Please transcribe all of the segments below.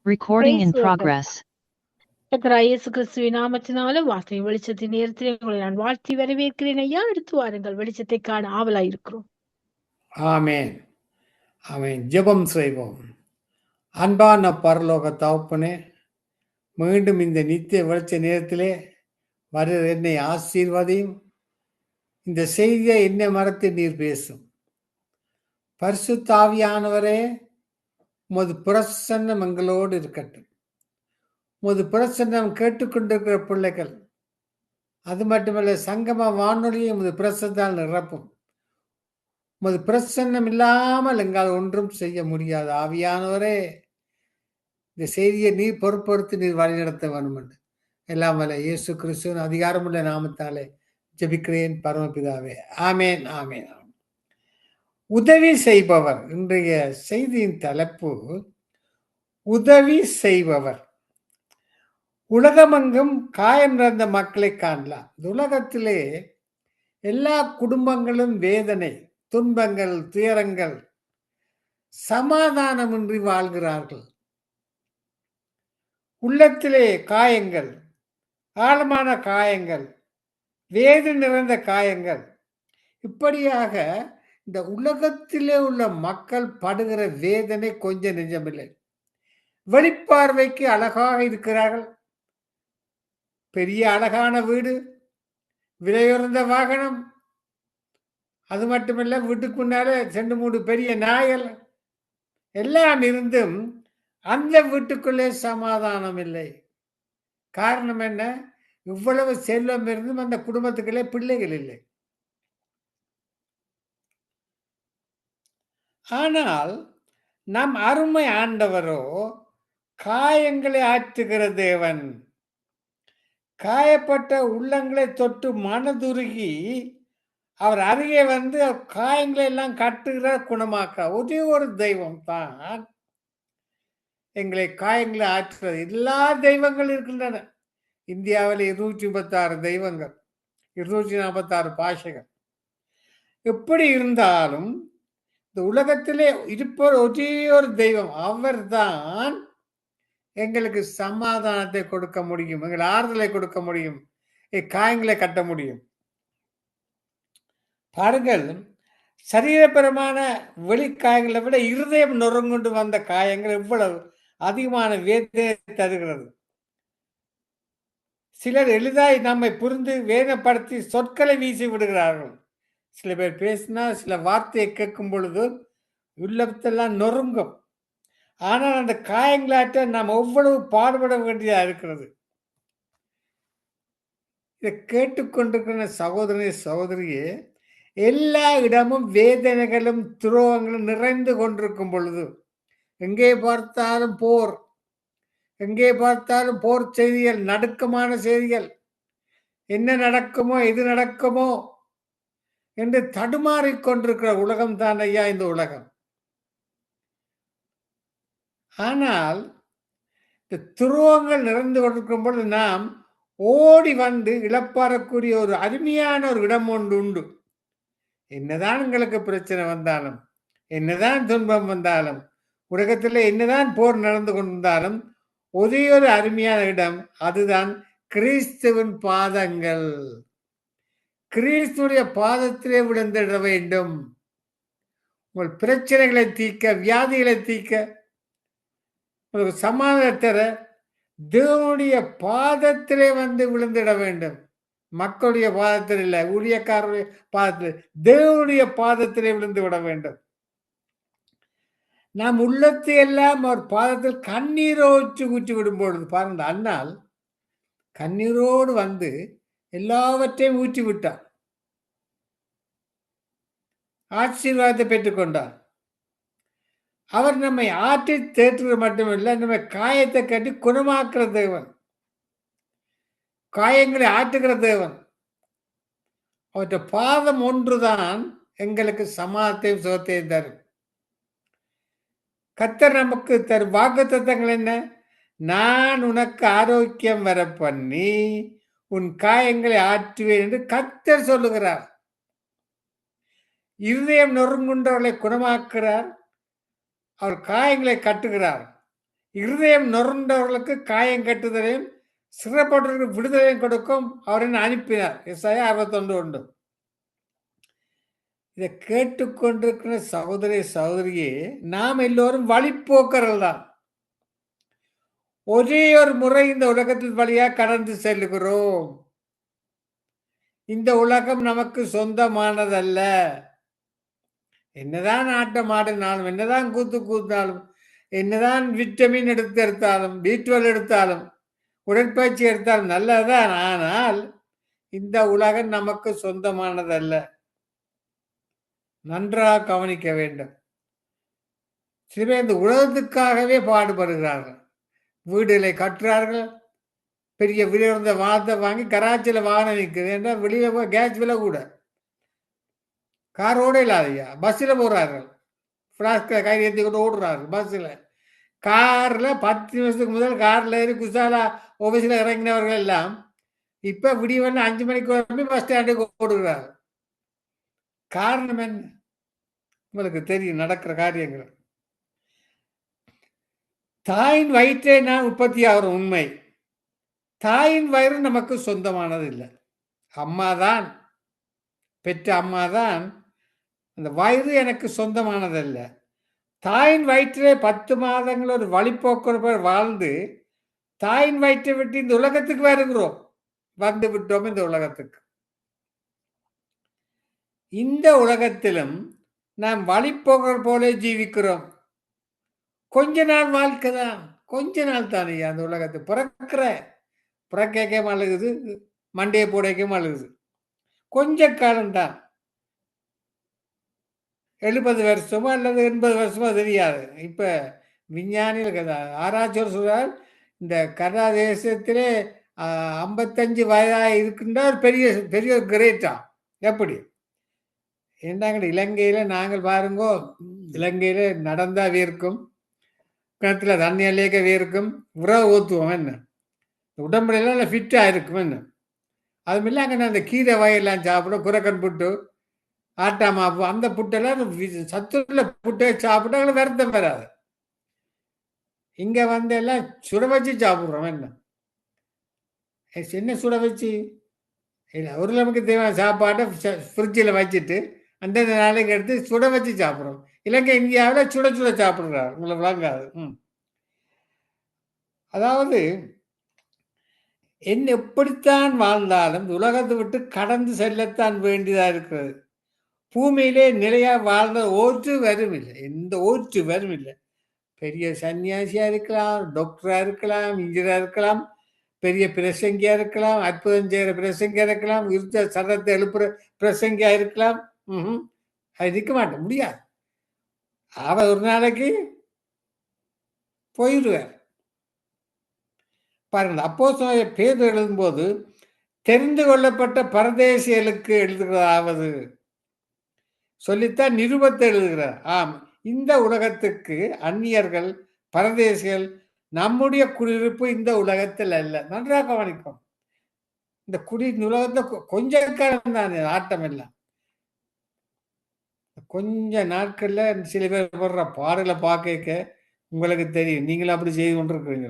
Recording in progress. கர்த்தராகிய இயேசு கிறிஸ்துவின் நாமத்தினால வார்த்தை வெளிச்சத்தின் நேரத்திலே உங்களை நான் வாழ்த்தி வரவேற்கிறேன் ஐயா. எடுத்து வாருங்கள், வெளிச்சத்தை காண ஆவலாயிருக்கிறோம். ஆமேன் ஆமேன். ஜெபம் செய்வோம். அன்பான பரலோக தகப்பனே, மீண்டும் இந்த நித்திய வெளிச்ச நேரத்திலே வருகிற என்னை ஆசீர்வதியும். இந்த செய்தியை என்னை மறத்து நீர் பேசும். பரிசுத்த ஆவியானவரே, உமது பிரசன்னம் எங்களோடு இருக்கட்டும். உமது பிரசன்னம் கேட்டுக்கொண்டிருக்கிற பிள்ளைகள், அது மட்டுமல்ல சங்கம வானொலியை உமது பிரசத்தால் நிரப்பும். உமது பிரசன்னம் இல்லாமல் எங்களால் ஒன்றும் செய்ய முடியாது. ஆவியானவரே, இந்த செய்தியை நீர் பொறுப்படுத்தி நீர் வழிநடத்த வேண்டும் என்று எல்லாம் வல்ல இயேசு கிறிஸ்துவின் அதிகாரமுள்ள நாமத்தாலே ஜெபிக்கிறேன் பரமபிதாவே. ஆமேன் ஆமேன். உதவி செய்பவர். இன்றைய செய்தியின் தலைப்பு உதவி செய்பவர். உலகமெங்கும் காயம் நிறைந்த மக்களை காணலாம். இந்த உலகத்திலே எல்லா குடும்பங்களும் வேதனை, துன்பங்கள், துயரங்கள், சமாதானமின்றி வாழ்கிறார்கள். உள்ளத்திலே காயங்கள், ஆழமான காயங்கள், வேதனை நிறைந்த காயங்கள். இப்படியாக இந்த உலகத்திலே உள்ள மக்கள் படுகிற வேதனை கொஞ்சம் நிஜமில்லை. வெளிப்பார்வைக்கு அழகாக இருக்கிறார்கள். பெரிய அழகான வீடு, விலையுறந்த வாகனம், அது மட்டுமில்ல வீட்டுக்கு முன்னாலே 2-3 பெரிய நாய்கள் எல்லாம் இருந்தும் அந்த வீட்டுக்குள்ளே சமாதானம் இல்லை. காரணம் என்ன? இவ்வளவு செல்வம் இருந்தும் அந்த குடும்பத்துக்குள்ளே பிள்ளைகள் இல்லை. ஆனால் நம் அருமை ஆண்டவரோ காயங்களை ஆற்றுகிற தேவன். காயப்பட்ட உள்ளங்களை தொட்டு மனதுருகி அவர் அருகே வந்து காயங்களை எல்லாம் கட்டுகிற குணமாக்க ஒரே ஒரு தெய்வம் தான் எங்களை காயங்களை ஆற்றுகிறது. எல்லா தெய்வங்கள் இருக்கின்றன. இந்தியாவில் 236 தெய்வங்கள், 246 பாஷைகள். எப்படி இருந்தாலும் இந்த உலகத்திலே இருப்பவர் ஒரே ஒரு தெய்வம். அவர் தான் எங்களுக்கு சமாதானத்தை கொடுக்க முடியும், எங்கள் ஆறுதலை கொடுக்க முடியும், காயங்களை கட்ட முடியும். பாருங்கள், சரீரபரமான வெளிக்காயங்களை விட இருதயம் நொறுங்குண்டு வந்த காயங்கள் எவ்வளவு அதிகமான வேதனை தருகிறது. சிலர் எளிதாய் நம்மை புரிந்து வேதனைப்படுத்தி சொற்களை வீசி விடுகிறார்கள். சில பேர் பேசினா சில வார்த்தையை கேட்கும் பொழுது உள்ளத்தெல்லாம் நொறுங்கும். ஆனால் அந்த காயங்களாட்ட நாம் எவ்வளவு பாடுபட வேண்டியதா இருக்கிறது. இதை கேட்டுக்கொண்டிருக்கிற சகோதரனே, சகோதரியே, எல்லா இடமும் வேதனைகளும் துரோகங்களும் நிறைந்து கொண்டிருக்கும் பொழுது, எங்கே பார்த்தாலும் போர், எங்கே பார்த்தாலும் போர் செய்திகள், நடுக்கமான செய்திகள், என்ன நடக்குமோ எது நடக்குமோ என்று தடுமாறிக்கொண்டிருக்கிற உலகம் தான் ஐயா இந்த உலகம். ஆனால் இந்த துருவங்கள் நிறைந்து கொண்டிருக்கும் பொழுது நாம் ஓடி வந்து இழப்பாறக்கூடிய ஒரு அருமையான ஒரு இடம் ஒன்று உண்டு. என்னதான் உங்களுக்கு பிரச்சனை வந்தாலும், என்னதான் துன்பம் வந்தாலும், உலகத்தில் என்னதான் போர் நடந்து கொண்டிருந்தாலும் ஒரே ஒரு அருமையான இடம், அதுதான் கிறிஸ்துவின் பாதங்கள். கிறிஸ்துடைய பாதத்திலே விழுந்திட வேண்டும். உங்கள் பிரச்சனைகளை தீர்க்க, வியாதிகளை தீர்க்க, உங்களுக்கு சமாதானத்தை தேவனுடைய பாதத்திலே வந்து விழுந்திட வேண்டும். மக்களுடைய பாதத்தில் இல்லை, ஊழியக்காரருடைய பாதத்தில், தேவனுடைய பாதத்திலே விழுந்து விட வேண்டும். நாம் உள்ளத்தை எல்லாம் அவர் பாதத்தில் கண்ணீரோச்சு ஊற்றி விடும் பொழுது பாருங்க, அண்ணால் கண்ணீரோடு வந்து எல்லாவற்றையும் ஊற்றி விட்டார், ஆசீர்வாதத்தை பெற்றுக்கொண்டார். அவர் நம்மை ஆற்றி தேற்றுவது மட்டுமில்லை, நம்ம காயத்தை கட்டி குணமாக்குற தேவன், காயங்களை ஆற்றுகிற தேவன். அவற்றை பாதம் ஒன்றுதான் எங்களுக்கு சமாதத்தையும் சுகத்தையும் தரும். கர்த்தர் நமக்கு தரும் வாக்குத்தத்தங்கள் என்ன? நான் உனக்கு ஆரோக்கியம் வர பண்ணி உன் காயங்களை ஆற்றுவேன் என்று கர்த்தர் சொல்லுகிறார். இருதயம் நொறுங்குண்டவர்களை குணமாக்குறார், அவர் காயங்களை கட்டுகிறார். இருதயம் நொறுண்டவர்களுக்கு காயம் கட்டுதலையும் சிறப்பட்டவர்களுக்கு விடுதலையும் கொடுக்கும் அவர் என்ன அனுப்பினார். எஸ்ஐயா 61:1. இதை கேட்டுக்கொண்டிருக்கிற சகோதரி சகோதரியே, நாம் எல்லோரும் வழிப்போக்கர்கள் தான். ஒரே ஒரு முறை இந்த உலகத்தில் வழியா கடந்து செல்லுகிறோம். இந்த உலகம் நமக்கு சொந்தமானதல்ல. என்னதான் ஆட்டம் ஆடினாலும், என்னதான் கூத்து கூத்தாலும், என்னதான் விட்டமின் எடுத்தாலும், B12 எடுத்தாலும், உடற்பயிற்சி எடுத்தாலும் நல்லதுதான். ஆனால் இந்த உலகம் நமக்கு சொந்தமானதல்ல. நன்றாக கவனிக்க வேண்டும். சில பேர் இந்த உலகத்துக்காகவே பாடுபடுகிறார்கள். வீடுகளை கட்டுறார்கள், பெரிய விலையுறந்த வாகனத்தை வாங்கி கராச்சியில் வாகனம் நிற்குது என்றால் வெளியில போய் கேஸ் விலை கூட. காரோட இல்லாதையா, பஸ்ஸில் போகிறார்கள், ஃப்ளாஸ்கை கை ஏற்றி கொண்டு ஓடுறார்கள் பஸ்ஸில். காரில் 10 நிமிஷத்துக்கு முதல் காரில் ஏறி குசாலா ஆஃபீஸில் இறங்கினவர்கள் எல்லாம் இப்போ விடிய 5 மணிக்கு வரம்பி பஸ் ஸ்டாண்டுக்கு ஓடுகிறார்கள். காரணம் என்ன? உங்களுக்கு தெரியும் நடக்கிற காரியங்கள். தாயின் வயிற்றை நான் உற்பத்தி ஆகிற உண்மை. தாயின் வயிறு நமக்கு சொந்தமானது இல்லை. அம்மாதான், பெற்ற அம்மாதான். அந்த வயிறு எனக்கு சொந்தமானதல்ல. தாயின் வயிற்றிலே 10 மாதங்கள் ஒரு வழிபோக்கு வாழ்ந்து தாயின் வயிற்றை விட்டு இந்த உலகத்துக்கு வருகிறோம். வந்து விட்டோம் இந்த உலகத்துக்கு. இந்த உலகத்திலும் நாம் வழிபோக்கர் போல ஜீவிக்கிறோம். கொஞ்ச நாள் வாழ்க்கை தான், கொஞ்ச நாள் தானே அந்த உலகத்தை. பிறக்கைக்கும் அழுகுது, மண்டையை போடைக்கும் அழுகுது. கொஞ்ச காலம்தான். 70 வருஷமோ அல்லது 80 வருஷமோ தெரியாது. இப்போ விஞ்ஞானிகள் ஆராய்ச்சியோர் சொல்றார், இந்த கனடா தேசத்திலே 55 வயதாக இருக்கின்ற ஒரு பெரிய பெரிய கிரேட்டா. எப்படி என்னங்க இலங்கையில நாங்கள் பாருங்கோ, இலங்கையில நடந்தா வேர்க்கும், கிணத்துல தண்ணி அள்ளியக்க வேர்க்கும், உறவு ஊற்றுவோம் என்ன, உடம்புலாம் ஃபிட்டாக இருக்கும் என்ன. அது இல்லை அங்கே அந்த கீரை வகையெல்லாம் சாப்பிடும், குரக்கன் புட்டு, ஆட்டா மாப்பு, அந்த புட்டெல்லாம் சத்துள்ள புட்டை சாப்பிட்டா வருத்தம் வராது. இங்கே வந்து எல்லாம் சுட வச்சு சாப்பிட்றோம் என்ன. என்ன சுட வச்சு இல்லை, ஒரு நமக்கு தேவையான சாப்பாட்டை ஃப்ரிட்ஜில் வச்சுட்டு அந்தந்த நாளைக்கு எடுத்து சுட வச்சு சாப்பிட்றோம். இலங்கை இந்தியாவில் சுட சுட சாப்பிட்றாரு. உங்களை விளங்காது. அதாவது என்ன எப்படித்தான் வாழ்ந்தாலும் உலகத்தை விட்டு கடந்து செல்லத்தான் வேண்டியதாக இருக்கிறது. பூமியிலே நிலையாக வாழ்ந்த ஓற்று வரும் இல்லை, எந்த ஓற்று வரும் இல்லை. பெரிய சன்னியாசியாக இருக்கலாம், டாக்டராக இருக்கலாம், இன்ஜினியராக இருக்கலாம், பெரிய பிரசங்கியா இருக்கலாம், அற்புதம் செய்கிற பிரசங்கியா இருக்கலாம், இருந்த சரத்தை எழுப்புற பிரசங்கியா இருக்கலாம். அது இருக்க மாட்டேன், முடியாது. அவர் ஒரு நாளைக்கு போயிடுவார். பாருங்கள், அப்போஸ்தலனாகிய பேதுரு எழுதும்போது தெரிந்து கொள்ளப்பட்ட பரதேசிகளுக்கு எழுதுகிறதாவது சொல்லித்தான் நிருபத்தை எழுதுகிறார். ஆம், இந்த உலகத்துக்கு அந்நியர்கள், பரதேசிகள். நம்முடைய குடியிருப்பு இந்த உலகத்தில் அல்ல. நன்றாக கவனிக்கும். இந்த உலகத்துல கொஞ்ச காலம் தான் ஆட்டம் எல்லாம். கொஞ்ச நாட்கள்ல சில பேர் போடுற பாடலை பார்க்க உங்களுக்கு தெரியும். நீங்களும் அப்படி செய்து கொண்டிருக்கிறீங்க.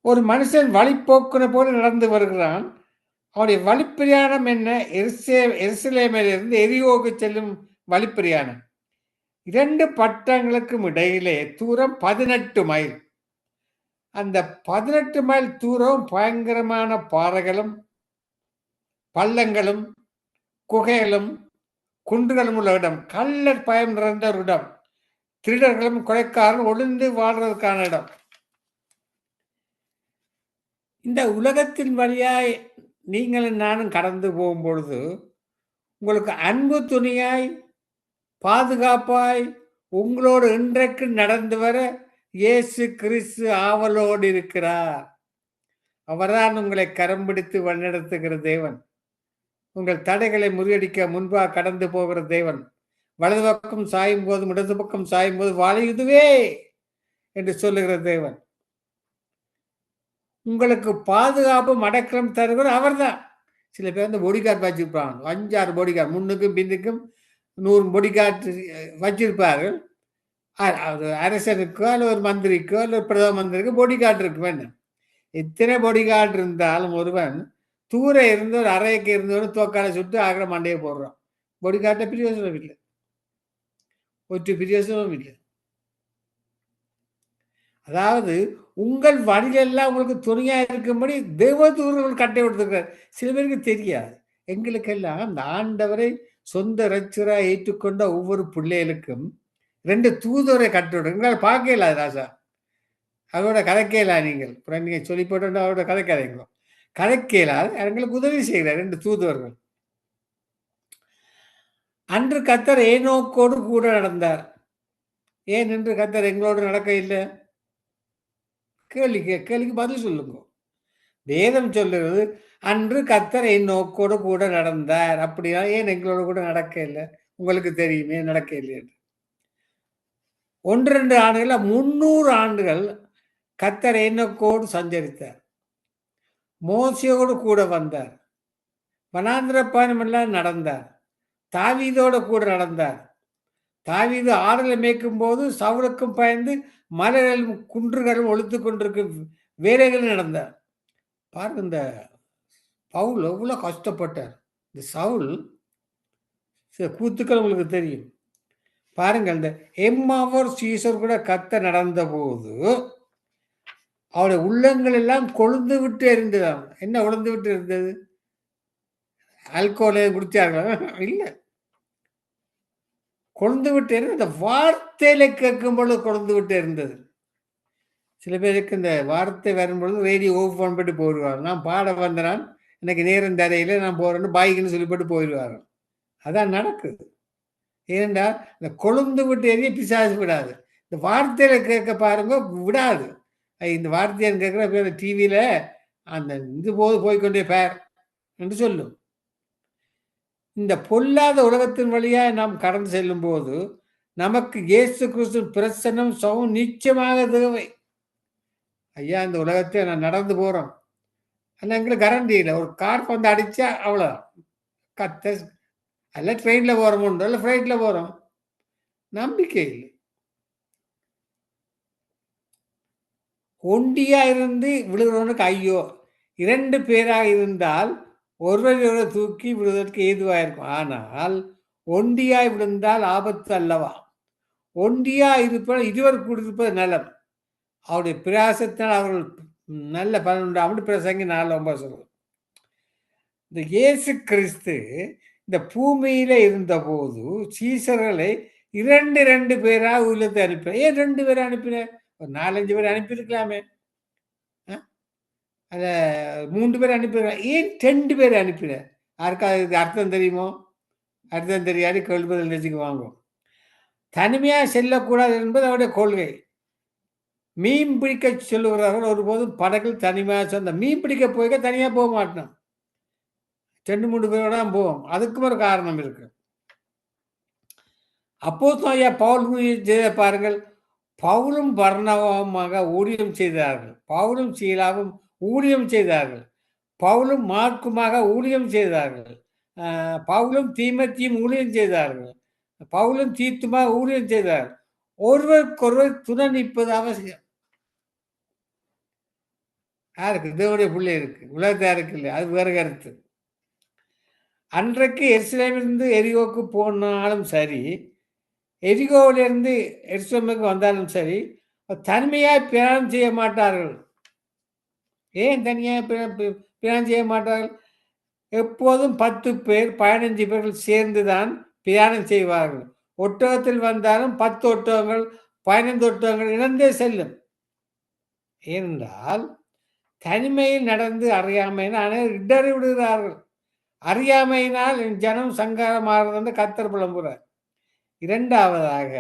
ஒரு மனுஷன் வழிபோக்குன போல நடந்து வருகிறான். அவனுடைய வழிப்பிரயாணம் என்ன? எருசலேமிலிருந்து எரியோக்கு செல்லும் வழிப்பிரயாணம். 2 பட்டணங்களுக்கும் இடையிலே தூரம் 18 மைல். அந்த 18 மைல் தூரம் பயங்கரமான பாறைகளும் பள்ளங்களும் குகைகளும் குன்றுகளும் உள்ள இடம். கள்ளர் பயம் நிறைந்த ஒரு இடம். திருடர்களும் கொலைக்காரரும் ஒளிந்து வாழ்றதுக்கான இடம். இந்த உலகத்தின் வழியாய் நீங்களும் நானும் கடந்து போகும் பொழுது உங்களுக்கு அன்பு துணியாய் பாதுகாப்பாய் உங்களோடு இன்றைக்கு நடந்து வர இயேசு கிறிஸ்து ஆவலோடு இருக்கிறார். அவர்தான் உங்களை கரம் பிடித்து வழிநடத்துகிற தேவன். உங்கள் தடைகளை முறியடிக்க முன்பாக கடந்து போகிற தேவன். வலது பக்கம் சாயும் போதும் இடது பக்கம் சாயும் போது வாழை இதுவே என்று சொல்லுகிற தேவன். உங்களுக்கு பாதுகாப்பும் அடக்கம் தருகிற அவர் தான். சில பேர் வந்து பொடிகார்டு வச்சிருப்பாங்க, 5-6 பொடிகார்டு, முன்னுக்கும் பின்னுக்கும் 100 பொடிகார்டு வச்சிருப்பார்கள். ஒரு அரசனுக்கோ அல்ல ஒரு மந்திரிக்கோ அல்ல ஒரு பிரதம மந்திரிக்கோ பாடி கார்டு இருக்கு வேணும். எத்தனை பாடி கார்டு இருந்தாலும் ஒருவன் தூர இருந்து ஒரு அறைக்கு இருந்தவனு தோக்கால சுட்டு ஆகிற மண்டையை போடுறான். பாடி கார்டை பிரயோஜனம் இல்லை, ஒரு பிரயோஜனமும் இல்லை. அதாவது உங்கள் வழியெல்லாம் உங்களுக்கு துணையா இருக்கும்படி தேவதூதர்கள் கட்டை விடுத்துக்கிறார். சில பேருக்கு தெரியாது. எங்களுக்கெல்லாம் அந்த ஆண்டவரை சொந்த ரட்சரா ஏற்றுக்கொண்ட ஒவ்வொரு பிள்ளைகளுக்கும் 2 தூதரை கட்டி விடுறோம். எங்களால் பார்க்கல ராசா, அவரோட கதைக்கலா. நீங்கள் நீங்க சொல்லி போட்டு அவரோட கதை கதைங்களோ கதைக்கலாது. எங்களுக்கு உதவி செய்கிறார் 2 தூதுவர்கள். அன்று கர்த்தர் ஏனோக்கோடு கூட நடந்தார். ஏன் என்று கர்த்தர் எங்களோடு நடக்க இல்லை? கேள்விக்கு பதில் சொல்லுங்க. வேதம் சொல்லுறது அன்று கர்த்தர் ஏனோக்கோடு கூட நடந்தார். அப்படின்னா ஏன் எங்களோட கூட நடக்க இல்லை? உங்களுக்கு தெரியுமே நடக்க இல்லை. 1-2 ஆண்டுகள் 300 ஆண்டுகள் கர்த்தர் ஏனோக்கோடு சஞ்சரித்தார். மோசையோடு கூட வந்தார். வனாந்திர பயணம் எல்லாம் நடந்தார். தாவீதோடு கூட நடந்தார். தாவீது ஆறுல மேய்க்கும் போது சவுலுக்கும் பயந்து மலைகளும் குன்றுகளும் ஒழித்து கொண்டிருக்கும் வேலைகள் நடந்தார். பாருங்க, இந்த பவுல் எவ்வளோ கஷ்டப்பட்டார். இந்த சவுல் சில கூத்துக்கள் உங்களுக்கு தெரியும். பாருங்க, இந்த எம்மாவோர் சீசர் கூட கத்த நடந்த போது அவருடைய உள்ளங்கள் எல்லாம் கொழுந்து விட்டு எரிந்ததாம். என்ன கொழுந்து விட்டு இருந்தது? ஆல்கோலை குடிச்சார்களா? இல்லை, கொழுந்து விட்டு இருந்தது. இந்த வார்த்தையில கேட்கும் பொழுது கொழுந்து விட்டு இருந்தது. சில பேருக்கு இந்த வார்த்தை வரும்பொழுது ரேடியோ ஓஃப் பண்ணிட்டு போயிடுவாங்க. நான் பாட வந்தேன், எனக்கு நேரம் தரையில நான் போறேன்னு பாய்க்குன்னு சொல்லிப்பட்டு போயிடுவாங்க. அதான் நடக்குது. ஏனென்றா இந்த கொழுந்து விட்டு எரிய பிசாசு விடாது. இந்த வார்த்தையில கேட்க பாருங்க விடாது. இந்த வார்த்தையான்னு கேட்குற பேர் டிவியில அந்த இது போது போய்கொண்டே பேர் என்று சொல்லும். இந்த பொல்லாத உலகத்தின் வழியா நாம் கடந்து செல்லும் போது நமக்கு இயேசு கிறிஸ்து பிரசன்னம் சவும் நிச்சயமாக தேவை. ஐயா, இந்த உலகத்தை நான் நடந்து போறோம், ஆனால் எங்களுக்கு கரண்டி இல்லை. ஒரு கார் வந்து அடிச்சா அவ்வளோ கத்த. அல்ல ட்ரெயின்ல போறோம், இல்லை ஃப்ளைட்ல போறோம், நம்பிக்கை இல்லை. ஒண்டியா இருந்து விழுகிறவனுக்கு ஐயோ. 2 பேராக இருந்தால் ஒருவரை தூக்கி விடுவதற்கு ஏதுவாக இருக்கும். ஆனால் ஒண்டியாய் விழுந்தால் ஆபத்து அல்லவா? ஒண்டியா இருப்பது இருவர் கூடியிருப்பது நலம். அவருடைய பிரயாசத்தினால் அவர்கள் நல்ல பலன் உண்டாமல் பிரசங்கி 4:9 சொல்லுவோம். இந்த இயேசு கிறிஸ்து இந்த பூமியில இருந்த போது சீசர்களை 2 பேராக உள்ளத்தை அனுப்பினார். ஏன் 2 பேரை அனுப்பினார்? ஒரு 4-5 பேர் அனுப்பியிருக்கலாமே. அத 3 பேர் அனுப்பியிருக்கலாம். ஏன் 2 பேர் அனுப்பினார்? யாருக்காவது அர்த்தம் தெரியுமோ? அர்த்தம் தெரியாது, கேள்விகள் நினைச்சுக்கு வாங்கும். தனிமையா செல்லக்கூடாது என்பது அவருடைய கொள்கை. மீன் பிடிக்க சொல்லுகிறார்கள் ஒருபோதும் படகில் தனிமையாக சொந்த மீன் பிடிக்க போய்க்க தனியாக போக மாட்டோம். 2-3 பேரோட தான் போவோம். அதுக்கும் ஒரு காரணம் இருக்கு. அப்போஸ்தலன் ஐயா பவுல் செய்த பாருங்கள். பவுலும் பர்னபாவுமாக ஊழியம் செய்தார்கள். பவுலும் சீலாவும் ஊழியம் செய்தார்கள். பவுலும் மார்க்குமாக ஊழியம் செய்தார்கள். பவுலும் தீமோத்தேயும் ஊழியம் செய்தார்கள். பவுலும் தீத்துமாக ஊழியம் செய்தார்கள். ஒருவருக்கொருவர் துணை நிற்பது அவசியம். யாருக்கு? தேவனுடைய பிள்ளை இருக்கு, உலகத்தாருக்கு இல்லை. அது வேற கருத்து. அன்றைக்கு எருசலேமிலிருந்து எரிகோக்கு போனாலும் சரி, எரிகோவிலிருந்து எருசலேமுக்கு வந்தாலும் சரி, தனிமையாய் பிரயாணம் செய்ய மாட்டார்கள். ஏன் தனியாக பிரயாணம் செய்ய மாட்டார்கள்? எப்போதும் 10 பேர் 15 பேர்கள் சேர்ந்துதான் பிரயாணம் செய்வார்கள். ஒட்டகத்தில் வந்தாலும் 10 ஒட்டகங்கள் 15 ஒட்டகங்கள் இணைந்தே செல்லும். ஏனென்றால் தனிமையில் நடந்து அறியாமையினால் இடறி விடுகிறார்கள். அறியாமையினால் என் ஜனம் சங்காரமாகிறது என்று கர்த்தர் புலம்புகிறார். 2வதாக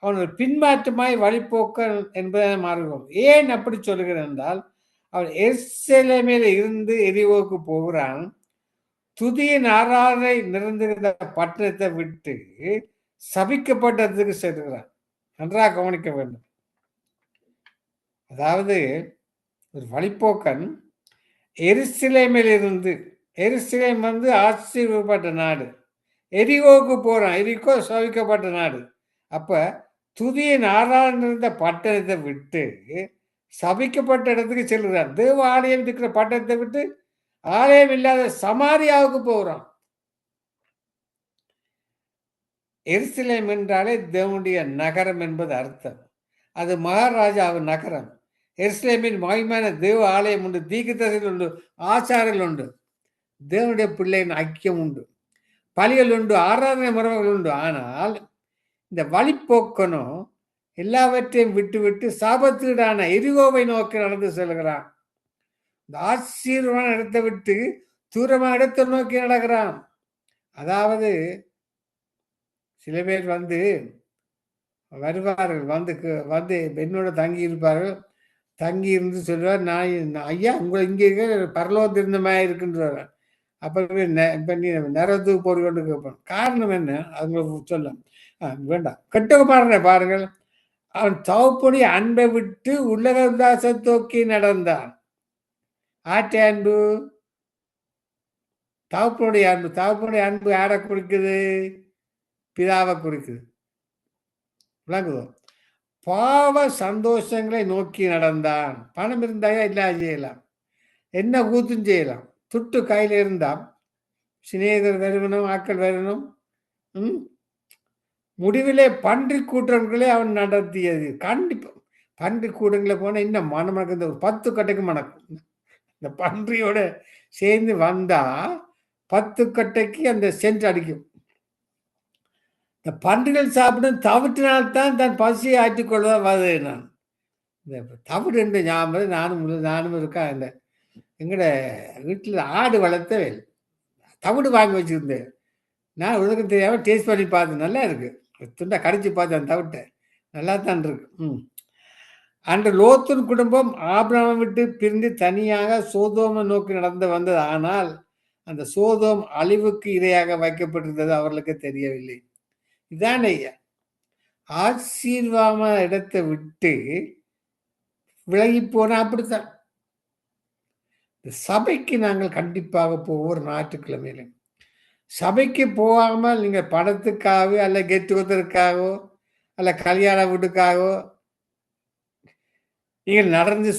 அவன் பின்மாற்றமாய் வழிபோக்க என்பதை மாறுகிறோம். ஏன் அப்படி சொல்கிறேன் என்றால், அவன் எருசலேமில் இருந்து எரிகோவுக்கு போகிறான். துதியின் ஆராதனை நிறைந்திருந்த பட்டணத்தை விட்டு சபிக்கப்பட்டதுக்கு செல்கிறான். நன்றாக கவனிக்க வேண்டும். அதாவது ஒரு வழிபோக்கன் எருசலேமில் இருந்து, எருசலேம் வந்து ஆசீர்வதிக்கப்பட்ட நாடு, எரிகோவுக்கு போறான். எரிகோ சபிக்கப்பட்ட நாடு. அப்ப துதியின் ஆராதனை இருந்த பட்டணத்தை விட்டு சபிக்கப்பட்ட இடத்துக்கு செல்கிறார். தேவ ஆலயம் இருக்கிற பட்டணத்தை விட்டு ஆலயம் இல்லாத சமாரியாவுக்கு போகிறான். எருசலேம் என்றாலே தேவனுடைய நகரம் என்பது அர்த்தம். அது மகாராஜாவின் நகரம். எருசலேமின் மகிமையான தேவ ஆலயம் உண்டு, தீர்க்கதரிசிகள் உண்டு, ஆசாரிகள் உண்டு, தேவனுடைய பிள்ளையின் ஐக்கியம் உண்டு, பலிகள் உண்டு, ஆராதனை முறைகள் உண்டு. ஆனால் இந்த வழிப்போக்கனும் எல்லாவற்றையும் விட்டு விட்டு சாபத்தீடான எரிகோவை நோக்கி நடந்து செல்கிறான். இந்த ஆசீர்வான இடத்தை விட்டு தூரமான இடத்தை நோக்கி நடக்கிறான். அதாவது சில பேர் வருவார்கள், வந்து என்னோட தங்கி இருப்பார்கள். தங்கி இருந்து சொல்வார், நான் ஐயா உங்களை இங்கே இருக்க பரலோகத்தில் இருந்த மாதிரி இருக்குன்றார். அப்போ இப்போ நீ நேரத்துக்கு போட்டு கேட்பான். காரணம் என்ன அது சொல்ல வேண்டாம். கெட்டகுமாரனை பாருங்கள், அவன் தகப்பனுடைய அன்பை விட்டு உலக உல்லாசத்தை நோக்கி நடந்தான். ஆற்ற அன்பு, தகப்பனுடைய அன்பு. தகப்பனுடைய அன்பு யாரை குறிக்குது? பிதாவை குறிக்குது. விளங்குதோ? பாவ சந்தோஷங்களை நோக்கி நடந்தான். பணம் இருந்தாயா இல்லாத செய்யலாம், என்ன கூத்தும் செய்யலாம். துட்டு கையில் இருந்தால் சிநேகர் வரணும், ஆக்கள் வரணும். முடிவிலே பன்றி கூட்டங்களே அவன் நடத்தியது. கண்டிப்பா பன்றி கூட்டங்களை போனால் இன்னும் மணக்கு இந்த 10 கட்டைக்கு மணக்கும். இந்த பன்றியோட சேர்ந்து வந்தா 10 கட்டைக்கு அந்த சென்ட் அடிக்கும். இந்த பன்றிகள் சாப்பிடும் தவிட்டினால்தான் தன் பசியை ஆற்றிக் கொள்வதா வருது. நான் இந்த தவிடு என்ற ஞாபகம் நானும் இருக்கா. இந்த எங்கட வீட்டில் ஆடு வளர்த்தவே தவிடு வாங்கி வச்சுருந்தேன். நான் உலகம் தெரியாமல் டேஸ்ட் பண்ணி பார்த்தேன். நல்லா இருக்கு. துண்டை கடிச்சு பார்த்தேன், அந்த தவிட்டை நல்லா தான் இருக்கு. அன்று லோத்தின் குடும்பம் ஆபிரகாமை விட்டு பிரிந்து தனியாக சோதோமை நோக்கி நடந்து வந்தது. ஆனால் அந்த சோதோம் அழிவுக்கு இரையாக வைக்கப்பட்டிருந்தது அவர்களுக்கு தெரியவில்லை. இதான் ஐயா, ஆசீர்வாம இடத்தை விட்டு விலகி போனா அப்படித்தான். சபைக்கு நாங்கள் கண்டிப்பாக ஒவ்வொரு ஞாயிற்றுக்கிழமையிலும் சபைக்கு போகாமல் நீங்கள் பணத்துக்காகவோ அல்ல கெட்டு கொடுத்ததுக்காகவோ அல்ல கல்யாண வீட்டுக்காகவோ நீங்கள் நடந்து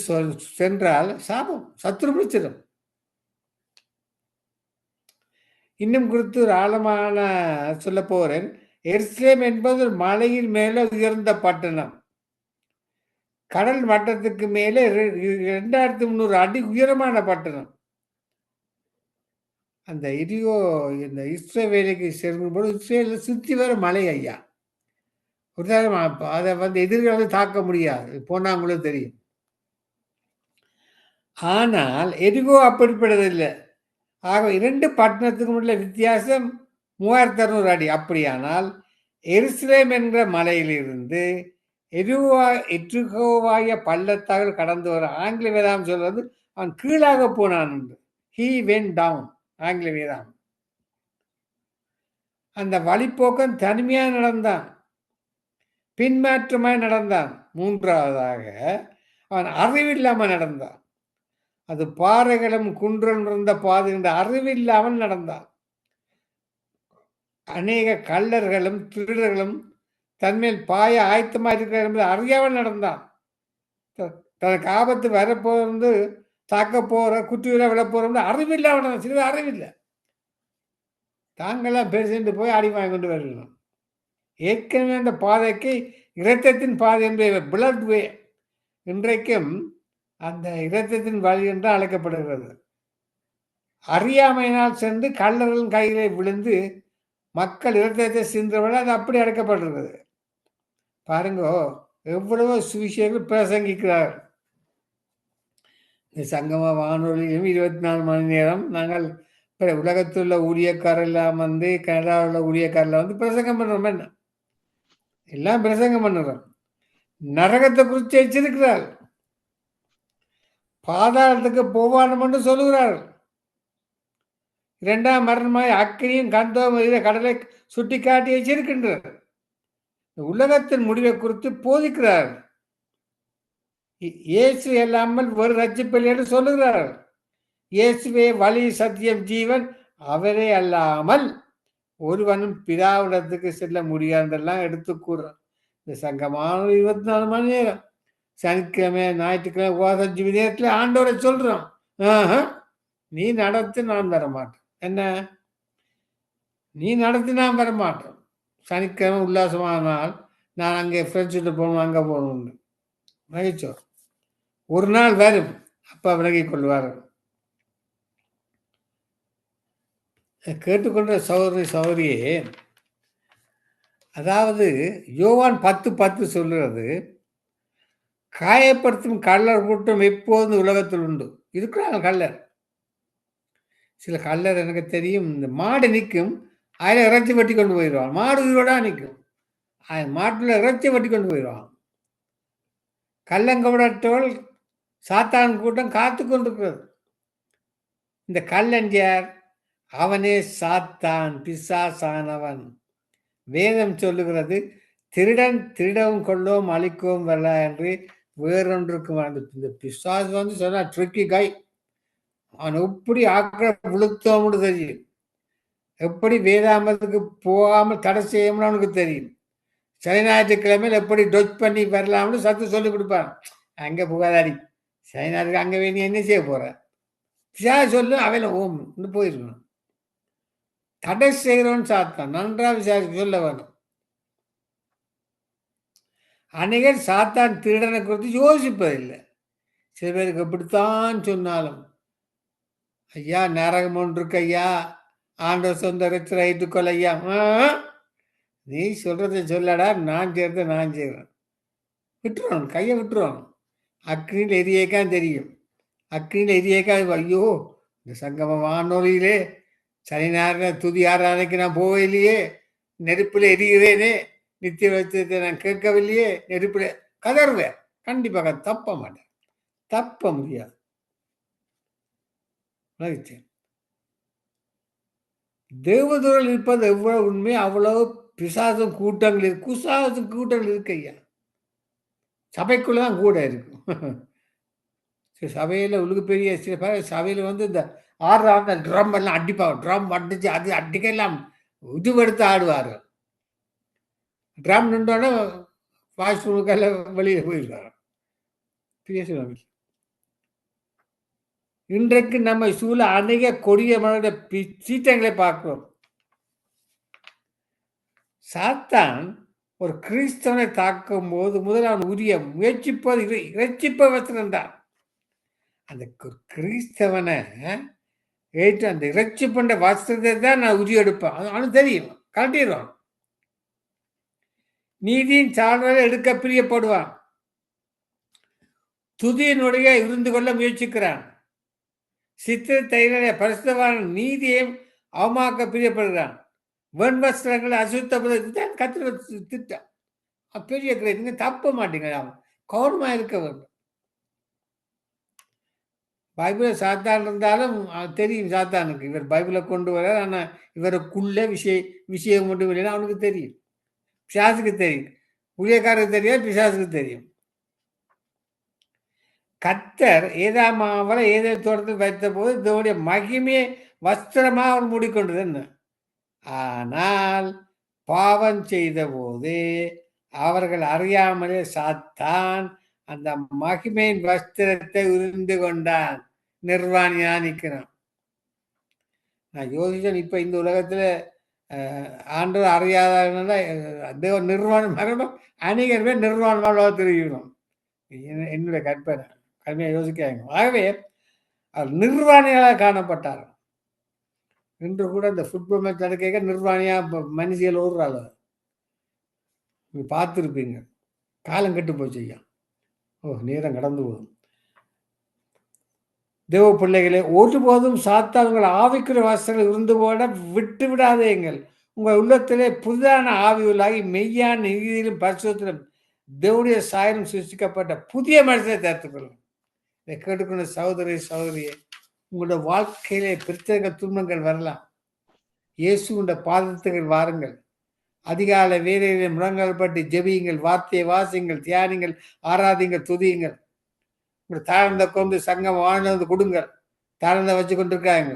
சென்றால் சாபம், சத்துரு பிடிச்சிடும். இன்னும் குறித்து ஒரு ஆழமான சொல்ல போறேன். எருசலேம் என்பது ஒரு மலையின் மேலே உயர்ந்த பட்டணம். கடல் மட்டத்துக்கு மேலே 2300 அடி உயரமான பட்டணம். அந்த இந்த இஸ்ரவேலுக்கு செல்லும்போது இஸ்ரேலில் சுற்றி வர மலை ஐயா. ஒரு அதை எதிர்காலம் தாக்க முடியாது, போனாங்களும் தெரியும். ஆனால் எரிகோ அப்படிப்பட்டதில்லை. ஆக 2 பட்டணத்துக்கு உள்ள வித்தியாசம் 3600 அடி. அப்படியானால் எருசலேம் என்ற மலையிலிருந்து எரிகோவாய பள்ளத்தாக்கள் கடந்து வர ஆங்கில வேதாம் சொல்வது அவன் கீழாக போனான் என்று. He went down. ஆங்கில வேதாம். அந்த வழிப்போக்கன் தனிமையாக நடந்தான், பின்மாற்றமாய் நடந்தான். 3வதாக அவன் அறிவில்லாமல் நடந்தான். அது பாறைகளும் குன்றும் இருந்த பாதை என்ற அறிவில்லாமல் நடந்தான். அநேக கள்ளர்களும் திருடர்களும் தன்மேல் பாய ஆயத்தமாக இருக்கிற என்பது அறியாமல் நடந்தான். தனக்கு ஆபத்து வரப்போறது, தாக்க போற, குற்றுயிர விழ போறது அறிவில்லாமல் நடந்தான். சில அறிவில்லை, தாங்களாம் பெருசென்று போய் அடி வாங்கி கொண்டு வரணும். ஏற்கனவே அந்த பாதைக்கு இரத்தத்தின் பாதை என்பது பிளட் வே. இன்றைக்கும் அந்த இரத்தத்தின் வழி என்று அழைக்கப்படுகிறது. அறியாமையினால் சென்று கள்ளர்களின் கையிலே விழுந்து மக்கள் இரத்தத்தை சிந்தவரை அது அப்படி அழைக்கப்படுகிறது. பாருங்க, எவ்வளவோ சுவிசேஷங்கள் பிரசங்கிக்கிறார். இந்த சங்கம வானொலியும் 24 மணி நேரம் நாங்கள் உலகத்தில் உள்ள ஊழியக்காரெல்லாம் கனடாவில் உள்ள ஊழியக்காரெல்லாம் பிரசங்கம் பண்ணுறோம். என்ன எல்லாம் பிரசங்கம் பண்ணுறோம். நரகத்தை குறித்து எச்சரிக்கிறார், பாதாளத்துக்கு போவானம் என்று சொல்லுகிறார். 2ஆம் மரணமாய் அக்கினியும் கந்தோம் கடலை சுட்டி காட்டி எச்சரிக்கின்றார். உலகத்தின் முடிவை குறித்து போதிக்கிறார். இயேசு இல்லாமல் ஒரு ரட்சிப்பில்லை என்று சொல்லுகிறார். இயேசுவே வழி, சத்தியம், ஜீவன், அவரே அல்லாமல் ஒருவனும் பிதாவிடத்துக்கு செல்ல முடியாதெல்லாம் எடுத்து கூறுறார். இந்த சங்கமான 24 மணி நேரம் சனிக்கிழமை ஞாயிற்றுக்கிழமை உபவாசம் ஜெப நேரத்தில் ஆண்டவரை சொல்றோம். நீ நடத்து, நான் வர மாட்டேன். என்ன நீ நடத்தி, நான் வர மாட்டேன். சனிக்கிழமை உல்லாசமான நாள், நான் அங்கே ஃப்ரெண்ட்ஸ்கிட்ட போகணும், அங்கே போகணும்னு மகிழ்ச்சோம். ஒரு நாள் வரும், அப்பா விலகிக் கொள்வார்கள். கேட்டுக்கொண்ட சகோதரி சகோதரியே, அதாவது யோவான் 10:10 சொல்லுறது, காயப்படுத்தும் கள்ளர் கூட்டம் எப்போதும் உலகத்தில் உண்டு. இருக்கிறாங்க கள்ளர். சில கள்ளர் எனக்கு தெரியும், இந்த மாடு நிற்கும், அதில் இறைச்சி வெட்டி கொண்டு போயிடுவான். மாடு உயிரோட நிற்கும், மாட்டில் இறைச்சி வெட்டி கொண்டு போயிடுவான். கள்ளங்கவிடற்றவள் சாத்தான் கூட்டம் காத்து கொண்டிருக்கிறது. இந்த கள்ளன் யார்? அவனே சாத்தான், பிசாசானவன். வேதம் சொல்லுகிறது, திருடன் திருடவும் கொள்ளவும் அழிக்கவும் வரல என்று வேறொன்றுக்கு வந்து. இந்த பிசாசு வந்து சொன்னா ட்ரிக்கி கை. அவன் எப்படி ஆக்கிர விழுத்தோம்னு தெரியும், எப்படி வேதாமத்துக்கு போகாமல் தடை செய்யணும்னு அவனுக்கு தெரியும். சனி ஞாயிற்றுக்கிழமையில் எப்படி டொச் பண்ணி வரலாம்னு சத்து சொல்லி கொடுப்பான். அங்கே புகாதாடி, சனி ஞாயிற்றுக்கு அங்கே வேணி என்ன செய்ய போற? பிசாசு சொல்லு, அவையில ஓம் போயிருக்கணும். தடை செய்கிறவன் சாத்தான், நன்றாக விசாரிச்சு சொல்ல வேணும். அநேகர் சாத்தான் திருடனை குறித்து யோசிப்பதில்லை. சில பேருக்கு எப்படித்தான் சொன்னாலும், ஐயா நரகம் ஒன்று இருக்கு ஐயா, ஆண்டவர் சொந்த ரச்சனை ஏற்றுக்கொள்ள ஐயா. நீ சொல்றதை சொல்லடா, நான் செய்யறத நான் செய்வேன். விட்டுருவான், கையை விட்டுருவான். அக்னியில் எரியேக்கான் தெரியும், அக்னியில் எரியேக்கான். ஐயோ, இந்த சங்கம வானொலியிலே சனி ஞாயிறு துதி ஆராதனைக்கு நான் போகலையே, நெருப்பில் எரிகிறேனே, நித்திய வச்சத்தை நான் கேட்கவில்லையே, நெருப்பில் கதறுவேன். கண்டிப்பாக தப்ப மாட்டேன், தப்ப முடியாது. தேவதூரில் இருப்பது எவ்வளவு உண்மை, அவ்வளவு பிசாசும் கூட்டங்கள் குசாசும் கூட்டங்கள் இருக்கு ஐயா. சபைக்குள்ளதான் கூட இருக்கும். சபையில உலக பெரிய சில பேர் சபையில வந்து இந்த ஆடுறாங்க, ட்ரம் எல்லாம் அடிப்பாங்க, ட்ரம் அடிச்சு அது அடிக்கலாம் இதுவெடுத்து ஆடுவார்கள். ட்ரம் நின்றோடனே வாஷ்ரூமுக்கெல்லாம் வெளியே போயிடுவாங்க. இன்றைக்கு நம்மை சூழ அநேக கொடிய மனித சீற்றங்களை பார்க்கிறோம். சாத்தான் ஒரு கிறிஸ்தவனை தாக்கும் போது முதல் அவன் உரிய முயற்சிப்பது இறைச்சிப்பவன். அந்த கிறிஸ்தவனை ஏற்று அந்த இறைச்சி பண்ற வஸ்திரத்தை தான் நான் உரி எடுப்பேன். அவனுக்கு தெரியும், கட்டிடுவான். நீதியின் சார்பாக எடுக்க பிரியப்படுவான். துதியினுடைய இருந்து கொள்ள முயற்சிக்கிறான். சித்திர பரிசுத்தவான் நீதியை அவமாக்க பிரியப்படுகிறான். வெண் வஸ்திரங்களை அசுத்தப்படுத்தான் கத்திர திட்டம். பெரிய நீங்க தப்ப மாட்டீங்க, கவனமா இருக்க வேண்டும். பைபிளை சாத்தான் இருந்தாலும் தெரியும் சாத்தானுக்கு, இவர் பைபிளை கொண்டு வர, ஆனா இவருக்குள்ள விஷயம் கொண்டு வரல அவனுக்கு தெரியும். பிசாசுக்கு தெரியும், ஊழியக்காரருக்கு தெரியாது, பிசாசுக்கு தெரியும். கர்த்தர் ஏதாமாவரை ஏதோ தோட்டத்தில் வைத்த போது இதோடைய மகிமையை வஸ்திரமா அவர் மூடிக்கொண்டது என்ன. ஆனால் பாவம் செய்த போது அவர்கள் அறியாமலே சாத்தான் அந்த மகிமையின் வஸ்திரத்தை உரிந்து கொண்டான். நிர்வாணியா நிற்கிறான். நான் யோசிச்சேன், இப்ப இந்த உலகத்துல ஆண்டவர் அறியாத நிர்வாணம் மரணம் அநேகர் பேர் நிர்வாணமாக தெரியணும். என்னுடைய கற்பனை கடுமையாக யோசிக்காங்க. ஆகவே அவர் நிர்வாணிகளாக காணப்பட்டார். இன்று கூட இந்த ஃபுட்பால் மேட்ச் நடக்க நிர்வாணியா மனுஷியல் ஓடுறாள், பார்த்துருப்பீங்க. காலம் கெட்டு போச்சு ஐயா. நேரம் கடந்து போதும். தேவ பிள்ளைகளே, ஒருபோதும் சாத்தான் உங்கள் ஆவிக்குரிய வாசல்கள் இருந்து போட விட்டு விடாதேங்கள். உங்கள் உள்ளத்திலே புதிதான ஆவி உள்ளாகி மெய்யான நீதியிலும் பரிசுத்திலும் தேவனுடைய சாயலும் சிருஷ்டிக்கப்பட்ட புதிய மனுஷனை சேர்த்துக்கொள்ளும். இதை கேட்டுக்கொண்ட சகோதரி சகோதரியே, உங்களோட வாழ்க்கையிலே பிரத்யேக துன்பங்கள் வரலாம். இயேசுண்ட பாதத்துகள் வாருங்கள். அதிகாலை வேலையிலே முழங்கால் பட்டு ஜெபியுங்கள், வார்த்தையை வாசியுங்கள், தியானிங்கள், ஆராதிங்கள், துதியுங்கள். உங்களை தாழ்ந்த கொண்டு சங்கம் வாழ்ந்து கொடுங்கள். தாழ்ந்த வச்சு கொண்டிருக்காங்க.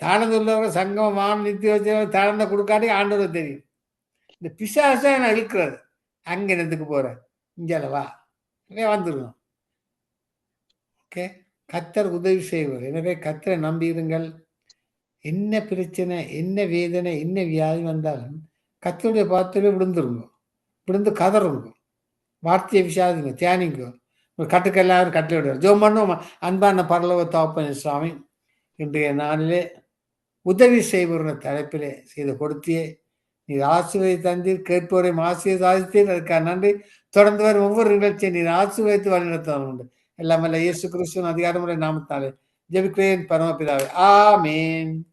தாழ்ந்து உள்ளவங்க சங்கம் வான் நிறுத்தி வச்சு தாழ்ந்த கொடுக்காட்டி ஆண்டவர் தெரியும். இந்த பிசாசை நான் இருக்கிறது அங்க என்னத்துக்கு போற? இங்கால வா. வந்துடணும். ஓகே. கர்த்தர் உதவி செய்வார். எனவே கர்த்தரை நம்பியிருங்கள். என்ன பிரச்சனை, என்ன வேதனை, என்ன வியாதி வந்தாலும் கர்த்தருடைய பாதத்திலே விழுந்துருங்க. விழுந்து கதறுங்க. வார்த்தையை விசாரிங்க, தியானிங்க. ஒரு கட்டுக்கெல்லாம் கட்டளை விடுவார். ஜெபம் பண்ணுவோம். அன்பான பரலோக தகப்பனே சுவாமி, இன்றைய நாளிலே உதவி செய்வோர்ன தலைப்பிலே செய்து கொடுத்தியே. நீர் ஆசீர்வதித்து தந்தீர், கேட்போரையும் ஆசீர்வதித்தீர். அதுக்காக நன்றி. தொடர்ந்து வரும் ஒவ்வொரு நிகழ்ச்சியை நீர் ஆசீர்வதித்து வழிநடத்த உண்டு. எல்லாம் வல்ல இயேசு கிறிஸ்துவின் அதிகாரமுள்ள நாமத்தாலே ஜெபிக்கிறேன் பரமபிதாவே. ஆமென்.